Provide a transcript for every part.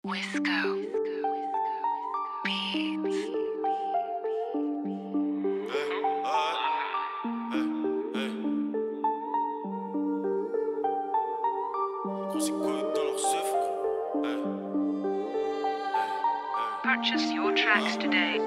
Wisco Beats. Purchase your tracks today.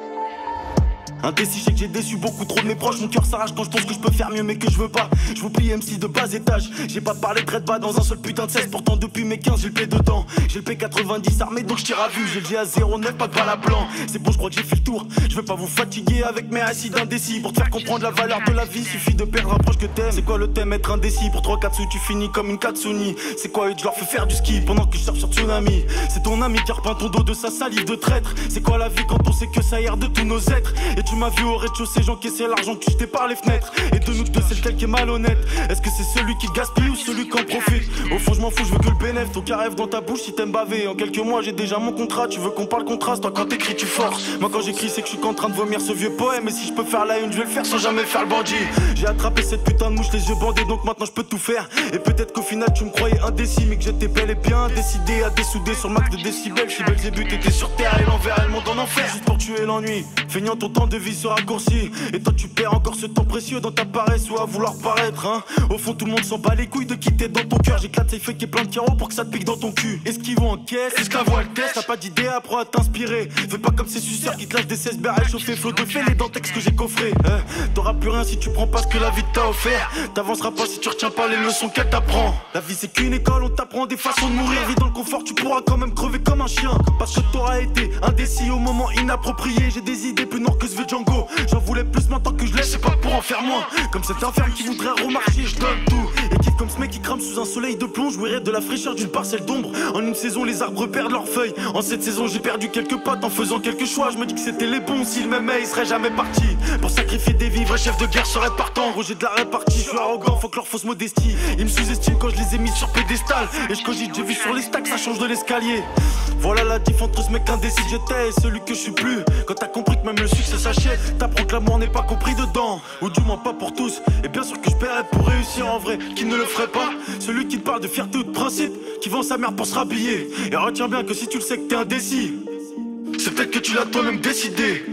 Indécis, j'ai que j'ai déçu beaucoup trop de mes proches. Mon cœur s'arrache quand je pense que je peux faire mieux mais que je veux pas. Je vous plie MC de bas étage. J'ai pas parlé traite pas dans un seul putain de 16. Pourtant depuis mes 15 j'ai le P dedans. J'ai le P90 armé donc je tire à vue. J'ai le G à 09 pas de balle à blanc. C'est bon je crois que j'ai fait le tour. Je veux pas vous fatiguer avec mes acides indécis. Pour te faire comprendre la valeur de la vie suffit de perdre un proche que t'aimes. C'est quoi le thème être indécis? Pour 3-4 sous tu finis comme une Katsuni. C'est quoi je leur fais faire du ski pendant que je surfe sur Tsunami. C'est ton ami qui repeint ton dos de sa salive de traître. C'est quoi la vie quand on sait que ça erre de tous nos êtres? Et tu m'as vu au rez-de-chaussée, j'encaissais l'argent que tu jetais par les fenêtres. Et de nous deux, c'est lequel qui est malhonnête? Est-ce que c'est celui qui gaspille ou celui qui en profite? Au fond, je m'en fous, je veux que le bénéfice. Ton rêve dans ta bouche si t'aimes baver. En quelques mois, j'ai déjà mon contrat. Tu veux qu'on parle contraste? Toi, quand t'écris, tu forces. Moi, quand j'écris, c'est que je suis qu'en train de vomir ce vieux poème. Et si je peux faire la une, je vais le faire sans jamais faire le bandit. J'ai attrapé cette putain de mouche, les yeux bandés, donc maintenant je peux tout faire. Et peut-être qu'au final, tu me croyais indécis, mais que j'étais bel et bien décidé à dessouder sur le max de décibels. Je suis Belzébuth, t'étais sur terre et l'envers et le monde en enfer. Juste pour tuer l'ennui, feignant ton temps de vie se raccourcit. Et toi tu perds encore ce temps précieux dans ta paresse ou à vouloir paraître hein. Au fond tout le monde s'en bat les couilles de quitter dans ton cœur. J'éclate les feuilles qui est plein de carreaux pour que ça te pique dans ton cul. Esquive en caisse, esclavo à le test. T'as pas d'idée, apprends à t'inspirer. Fais pas comme ces suceurs qui te lâchent des 16 berres à chauffer. Flot de fait les dents textes que j'ai coffré T'auras plus rien si tu prends pas ce que la vie t'a offert. T'avanceras pas si tu retiens pas les leçons qu'elle t'apprend. La vie c'est qu'une école, on t'apprend des façons de mourir. Vis dans le confort, tu pourras quand même crever comme un chien. Parce que t'auras été indécis au moment inapproprié. J'ai des idées plus noires que ce vieux Django. J'en voulais plus maintenant que je laisse, c'est pas pour en faire moins. Comme cet inferne qui voudrait remarcher, je donne tout. Et quitte comme ce mec qui crame sous un soleil de plomb. Jouirait de la fraîcheur d'une parcelle d'ombre. En une saison les arbres perdent leurs feuilles. En cette saison j'ai perdu quelques potes en faisant quelques choix. Je me dis que c'était les bons, s'ils m'aimaient ils seraient jamais partis. Pour sacrifier des vies, vrai chef de guerre serait partant. Gros j'ai de la répartie, je suis arrogant, faut que leur fausse modestie. Ils me sous-estiment quand je les ai mis sur pédestal. Et je cogite, j'ai vu sur les stacks, ça change de l'escalier. Voilà la diff entre ce mec indécis j'étais et celui que je suis plus. Quand t'as compris que même le succès s'achète, t'apprends que l'amour n'est pas compris dedans. Ou du moins pas pour tous. Et bien sûr que je paierais pour réussir en vrai. Qui ne le ferait pas? Celui qui te parle de fierté ou de principe, qui vend sa mère pour se rhabiller. Et retiens bien que si tu le sais que t'es indécis, c'est peut-être que tu l'as toi-même décidé.